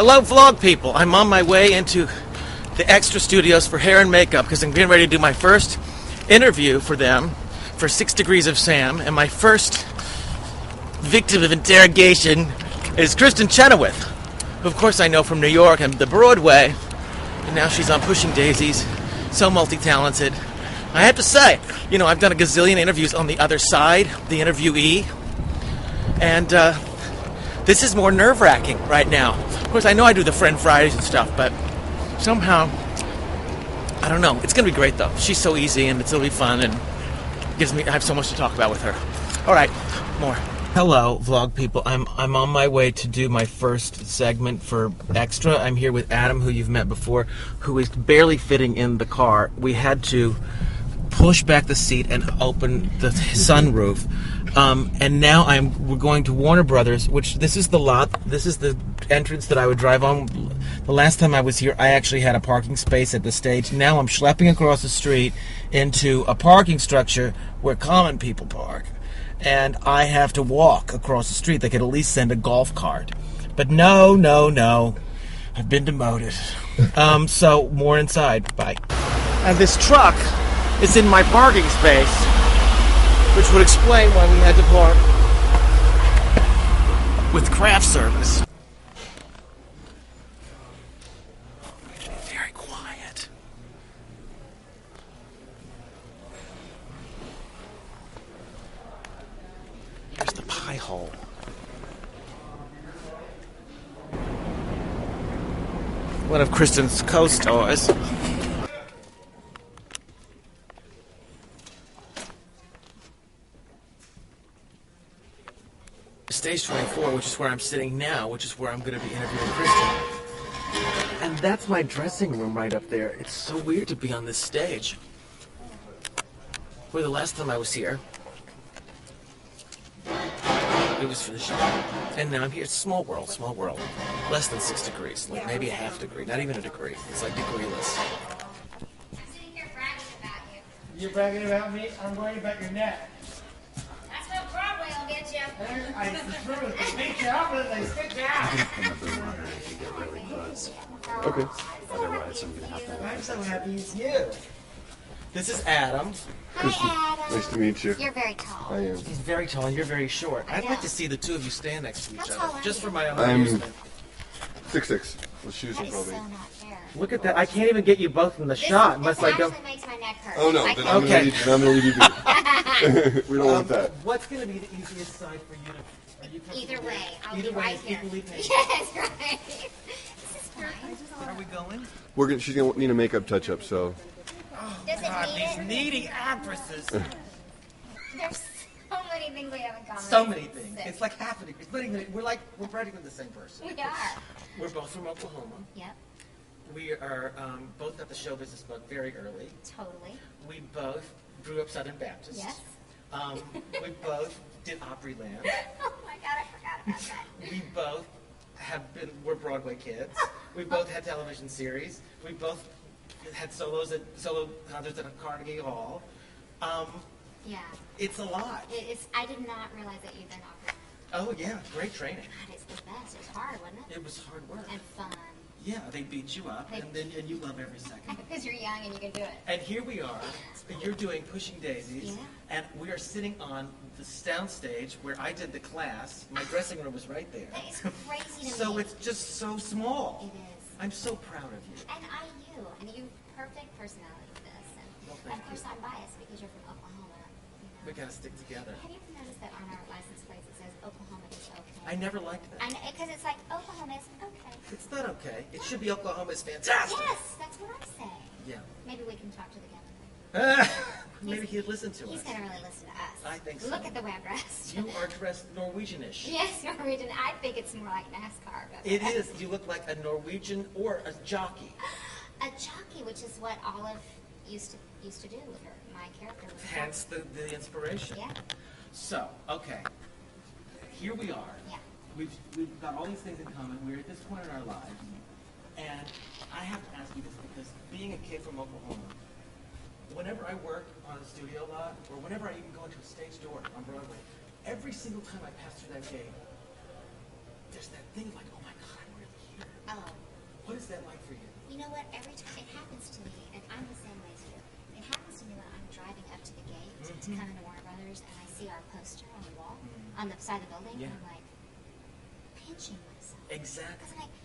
Hello, vlog people. I'm on my way into the extra studios for hair and makeup because I'm getting ready to do my first interview for them for 6 Degrees of Sam, and my first victim of interrogation is Kristin Chenoweth, who of course I know from New York and the Broadway, and now she's on Pushing Daisies, so multi-talented. I have to say, you know, I've done a gazillion interviews on the other side, the interviewee, and this is more nerve-wracking right now. Of course, I know I do the Friend Fridays and stuff, but somehow, I don't know. It's going to be great, though. She's so easy, and it's going to be fun, and I have so much to talk about with her. All right, more. Hello, vlog people. I'm on my way to do my first segment for Extra. I'm here with Adam, who you've met before, who is barely fitting in the car. We had to push back the seat and open the sunroof. And now we're going to Warner Brothers, which this is the lot. This is the entrance that I would drive on. The last time I was here, I actually had a parking space at the stage. Now I'm schlepping across the street into a parking structure where common people park. And I have to walk across the street. They could at least send a golf cart. But no. I've been demoted. So more inside. Bye. And this truck is in my parking space, which would explain why we had to park with craft service. Very quiet. Here's the pie hole. One of Kristin's co-stars. Stage 24, which is where I'm sitting now, which is where I'm going to be interviewing Kristin. And that's my dressing room right up there. It's so weird to be on this stage. Where the last time I was here, it was for the show. And now I'm here. It's small world. Less than 6 degrees, like maybe a half degree, not even a degree. It's like degreeless. I'm sitting here bragging about you. You're bragging about me? I'm worried about your neck. That's what Broadway will get you. It's true. They beat you up and they sit down. Okay. Otherwise, I'm gonna have to. I'm so happy it's you. This is Adam. Hi, Adam. Nice to meet you. You're very tall. I am. He's very tall and you're very short. I'd like to see the two of you stand next to each How other, tall are just you? for my own I'm amusement. 6'6". The shoes That are is probably. so not fair. Look at that. I can't even get you both in the shot unless I go. This actually makes my neck hurt. Oh no! I Then can't- I'm gonna leave you be. We don't want that. What's going to be the easiest side for you to... Are you comfortable Either with? way, I'll Either be way right is here. equally painful. Yes, right. This is fine. Are we going? She's gonna need a makeup touch-up, so. Does it God, need these it? needy actresses. There's so many things we have in common. So many things. It's like half a degree. It's not even, we're practically the same person. We are. We're both from Oklahoma. Yep, We are both got the show business bug very early. totally. We both grew up Southern Baptist. Yes. We both did Opryland. Oh my God, I forgot about that. We both we're Broadway kids. We both had television series. We both had solo concerts at Carnegie Hall. Yeah. It's a lot. I did not realize that you've been opera. Oh yeah, great training. God, it's the best. It was hard, wasn't it? It was hard work. And fun. Yeah, they beat you up, and you love every second. Because you're young and you can do it. And here we are. You're doing Pushing Daisies, Yeah. and we are sitting on the sound stage where I did the class. My dressing room was right there. That is crazy to So me. it's just so small. It is. I'm so proud of you. And you have perfect personality for this. And Well, thank of course you. I'm biased because you're from Oklahoma. You We know. gotta stick together. Have you ever noticed that on our license plates it says Oklahoma is okay? I never liked that. Because it's like Oklahoma is okay. It's not okay. It should be Oklahoma is fantastic. Yes, that's what I say. Yeah. Maybe we can talk to the governor. Maybe he'd listen to He's us. going to really listen to us. I think so. Look at the way I'm dressed. You are dressed Norwegian-ish. Yes, Norwegian. I think it's more like NASCAR. But It is. You look like a Norwegian or a jockey. A jockey, which is what Olive used to do with her. My character was a Hence the inspiration. jockey. Yeah. So, okay. Here we are. Yeah. We've got all these things in common. We're at this point in our lives. And I have to ask you this because being a kid from Oklahoma, whenever I work on a studio lot, or whenever I even go into a stage door on Broadway, every single time I pass through that gate, there's that thing like, oh my God, I'm really here. Oh, that like for you? You know what? Every time it happens to me, and I'm the same way too. It happens to me when I'm driving up to the gate to come into Warner Brothers, and I see our poster on the wall, on the side of the building, and I'm like pinching myself. Exactly. Because I'm like,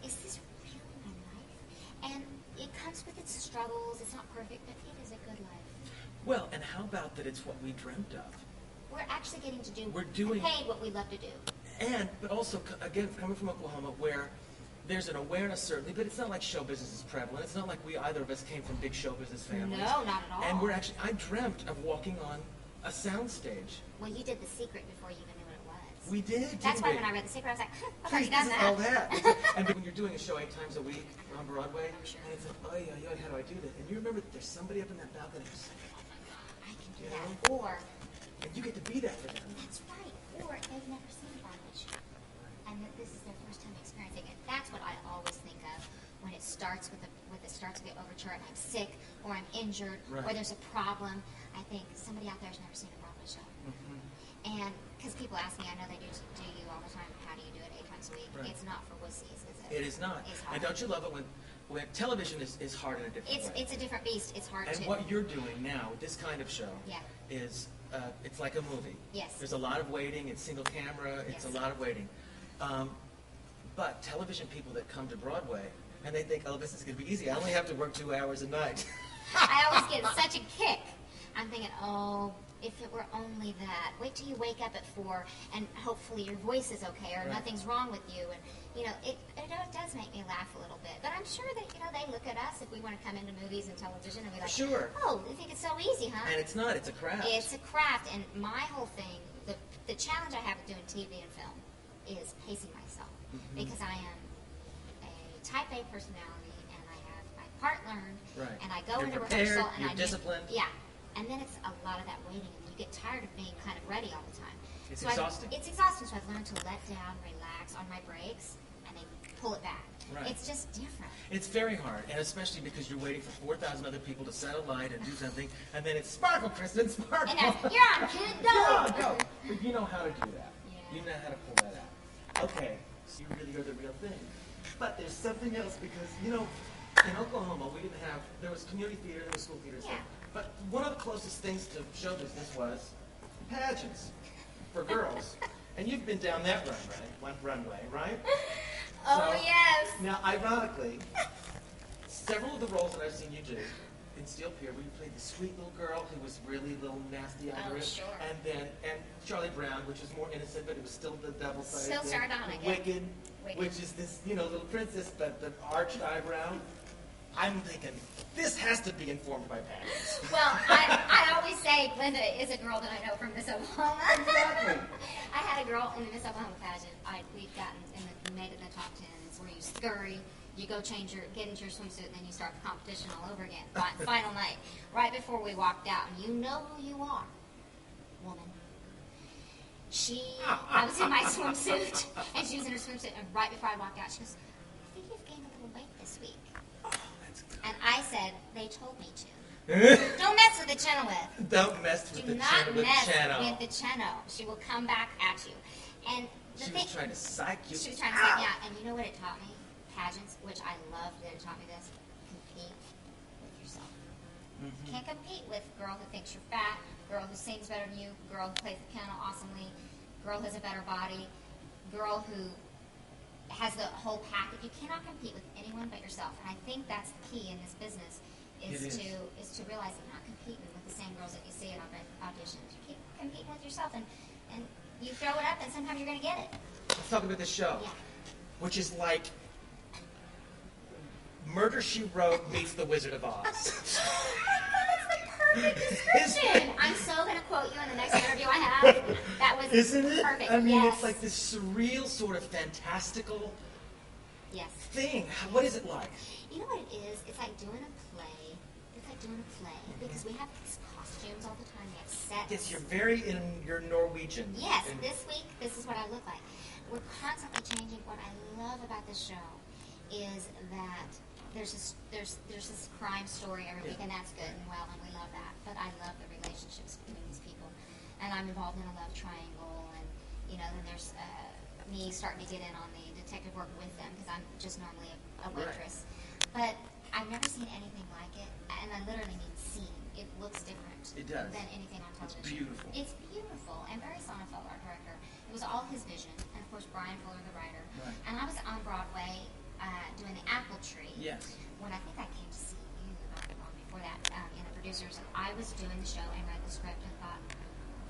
is this really my life? And it comes with its struggles. It's not perfect, but it is a good life. Well, and how about that it's what we dreamt of? We're actually getting to do doing paid what we love to do. And, but also, again, coming from Oklahoma, where there's an awareness, certainly, but it's not like show business is prevalent. It's not like either of us came from big show business families. No, not at all. And I dreamt of walking on a soundstage. Well, you did The Secret before you even knew what it was. We did, That's why we? when I read The Secret, I was like, I've Please, already done this is that. all that. And when you're doing a show 8 times a week on Broadway, Oh, sure. and it's like, oh yeah, how do I do this? And you remember that there's somebody up in that balcony who's like, oh my God, I can do You that. know? Or, and you get to be that for them. that's right. Or they've never seen a Broadway show. And that this is their first time experiencing it. That's what I always think of when it starts with the overture and I'm sick or I'm injured or Right. there's a problem. I think somebody out there has never seen a Broadway show. And because people ask me, I know they do you all the time, how do you do it 8 times a week? Right. It's not for wussies, is it? It is not. It's hard. And don't you love it when television is hard in a different way? It's a different beast. It's hard And to. what you're doing now with this kind of show Yeah. is, it's like a movie. Yes. There's a lot of waiting. It's single camera. It's Yes. a lot of waiting. But television people that come to Broadway and they think, oh, this is going to be easy. I only have to work 2 hours a night. I always get such a kick. I'm thinking, oh, if it were only that. Wait till you wake up at 4 and hopefully your voice is okay or Right. nothing's wrong with you. And, it does make me laugh a little bit. But I'm sure that, they look at us if we want to come into movies and television and be like, Sure. oh, you think it's so easy, huh? And it's not. It's a craft. It's a craft. And my whole thing, the challenge I have with doing TV and film is pacing myself. Because I am a type A personality and I have my part learned. Right. And I go You're into prepared, rehearsal and you're I disciplined. Yeah. And then it's a lot of that waiting, and you get tired of being kind of ready all the time. It's So exhausting. It's exhausting, so I've learned to let down, relax on my breaks, and then pull it back. Right. It's just different. It's very hard, and especially because you're waiting for 4,000 other people to set a light and do something, and then it's sparkle, Kristin, sparkle. And you're on, kid, go! Yeah, go. But you know how to do that. Yeah. You know how to pull that out. Okay, so you really are the real thing. But there's something else because, in Oklahoma, there was community theater, there was school theater. Yeah. But one of the closest things to show business was pageants for girls. And you've been down that runway, right? Oh, So, yes! Now, ironically, several of the roles that I've seen you do in Steel Pier, where you played the sweet little girl who was really a little nasty Oh, under it, sure. and Charlie Brown, which was more innocent, but it was still the devil side. Still thing. sardonic, yeah. Wicked, Wicked. which is this, little princess, but the arched eyebrow. I'm thinking, this has to be informed by pageants. Well, I always say Linda is a girl that I know from Miss Oklahoma. Exactly. I had a girl in the Miss Oklahoma pageant. We'd gotten made it in the top 10. It's where you scurry, you go get into your swimsuit, and then you start the competition all over again. Final night, right before we walked out, and you know who you are, woman. I was in my swimsuit, and she was in her swimsuit, and right before I walked out, she goes, I think you've gained a little weight this week. Oh, that's good. And I said, they told me to. Don't mess with the Chenoweth. Don't mess with Do the not mess channel. with the Cheno. She will come back at you. And She was trying to psych you. She was trying to psych me out. And you know what it taught me? Pageants, which I loved that it taught me this. Compete with yourself. Mm-hmm. Can't compete with girl who thinks you're fat, girl who sings better than you, girl who plays the piano awesomely, girl who has a better body, girl who has the whole package. You cannot compete with anyone but yourself. And I think that's the key in this business is to realize that you're not competing with the same girls that you see at auditions. You keep competing with yourself and you throw it up and sometimes you're going to get it. Let's talk about this show, Yeah. which is like Murder, She Wrote meets The Wizard of Oz. That's the perfect description. I'm so going to quote you in the next interview I have. That was Isn't it? perfect. I mean, yes. it's like this surreal, sort of fantastical Yes. thing. What is it like? You know what it is? It's like doing a play. Because we have these costumes all the time. We have sets. Yes, you're very in your Norwegian. Yes, And this week, this is what I look like. We're constantly changing. What I love about this show is that there's this crime story every week, and that's good and well, and we love that. But I love the relationships between these people, and I'm involved in a love triangle, and then there's me starting to get in on the detective work with them because I'm just normally a waitress. But I've never seen anything like it, and I literally mean seen. It looks different than anything on television. It's beautiful. It's beautiful, and Barry Sonnenfeld, our director, it was all his vision, and of course Brian Fuller, the writer. Right. And I was on Broadway doing the Apple Tree. Yes. When I think I came to see you long before that in the producers, I was doing the show and read the script and thought,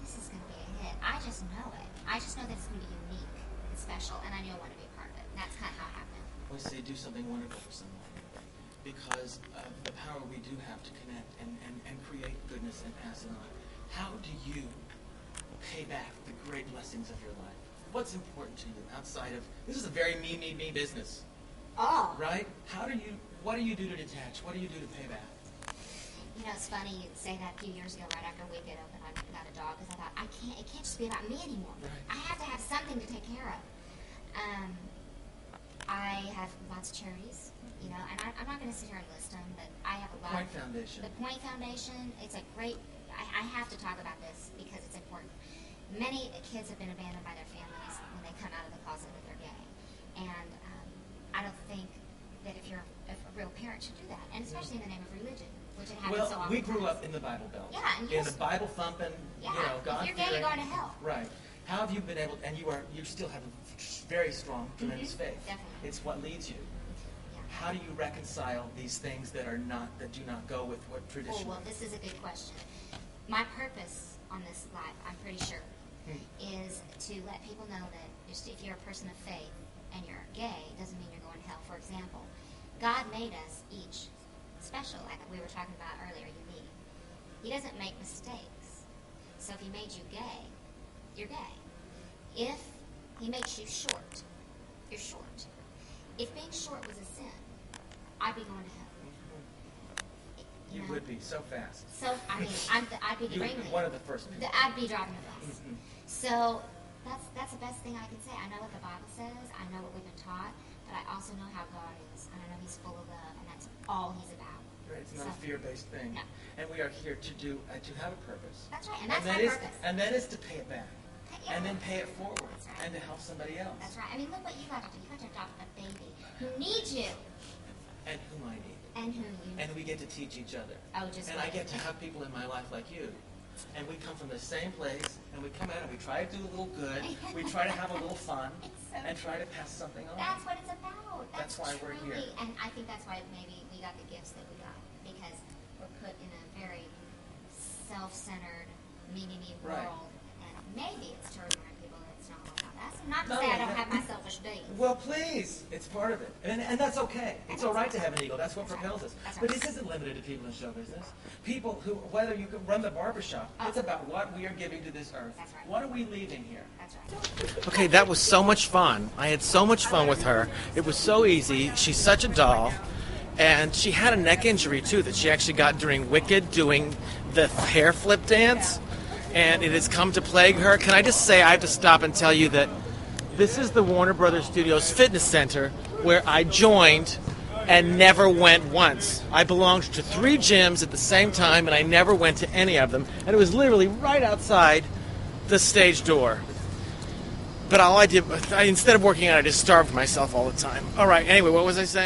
this is going to be a hit. I just know it. I just know that it's going to be unique and special, and I knew I wanted to be a part of it. And that's kind of how it happened. Well, say do something wonderful for someone because of the power we do have to connect and create goodness and pass it on. How do you pay back the great blessings of your life? What's important to you outside of, this is a very me business, Oh. right? What do you do to detach? What do you do to pay back? You know, it's funny you say that a few years ago, right after Wicked opened, I got a dog because I thought, it can't just be about me anymore. Right. I have to have something to take care of. I have lots of charities, you know, and I'm not going to sit here and list them, but I have a lot. Point Foundation. The Point Foundation, it's a great, I have to talk about this because it's important. Many kids have been abandoned by their families when they come out of the closet that they're gay. And I don't think that if you're a real parent should do that, and especially in the name of religion, which it happens so often. We grew up in the Bible Belt. Yeah, and in the Bible thumping, yeah, you know, God. if you're gay, you're going to hell. Right. How have you been able? And you still have a very strong, tremendous faith. Definitely. It's what leads you. Yeah. How do you reconcile these things that do not go with what tradition? Oh, well, this is a good question. My purpose on this life, I'm pretty sure, is to let people know that just if you're a person of faith and you're gay, it doesn't mean you're going to hell. For example, God made us each special, like we were talking about earlier, unique. He doesn't make mistakes. So if he made you gay, you're gay. If he makes you short, you're short. If being short was a sin, I'd be going to hell. You know? would be so fast. So, I mean, I'd be the You would be ringleader. one of the first people. I'd be driving the bus. So that's the best thing I can say. I know what the Bible says. I know what we've been taught, but I also know how God is, and I know He's full of love, and that's all He's about. Right, it's not So- a fear-based thing. No. And we are here to have a purpose. That's right, and that's my that is, purpose. and that is to pay it back. Yeah. And then pay it forward. That's right. And to help somebody else. That's right. I mean, look what you got to do. You got to adopt a baby who needs you And whom I need. and who you need. And we get to teach each other. Oh, just And I wait. get to have people in my life like you. And we come from the same place, and we come out and we try to do a little good. We try to have a little fun, So and try to pass something on. that's what it's about. That's why we're truly, here. And I think that's why maybe we got the gifts that we got, because we're put in a very self-centered, me Right. world. And maybe it's to remind people that it's not all about us. Not to No, say I don't that- have my selfish days. Well, please, it's part of it, and that's okay. It's all right to have an ego. That's what That's right. propels us. That's But right. this isn't limited to people in show business. People who, whether you can run the barbershop, it's about what we are giving to this earth. That's right. What are we leaving here? That's right. Okay, that was so much fun. I had so much fun with her. It was so easy. She's such a doll. And she had a neck injury, too, that she actually got during Wicked doing the hair flip dance. And it has come to plague her. Can I just say, I have to stop and tell you that this is the Warner Brothers Studios Fitness Center where I joined and never went once. I belonged to 3 gyms at the same time, and I never went to any of them. And it was literally right outside the stage door. But all I did, instead of working out, I just starved myself all the time. All right, anyway, what was I saying?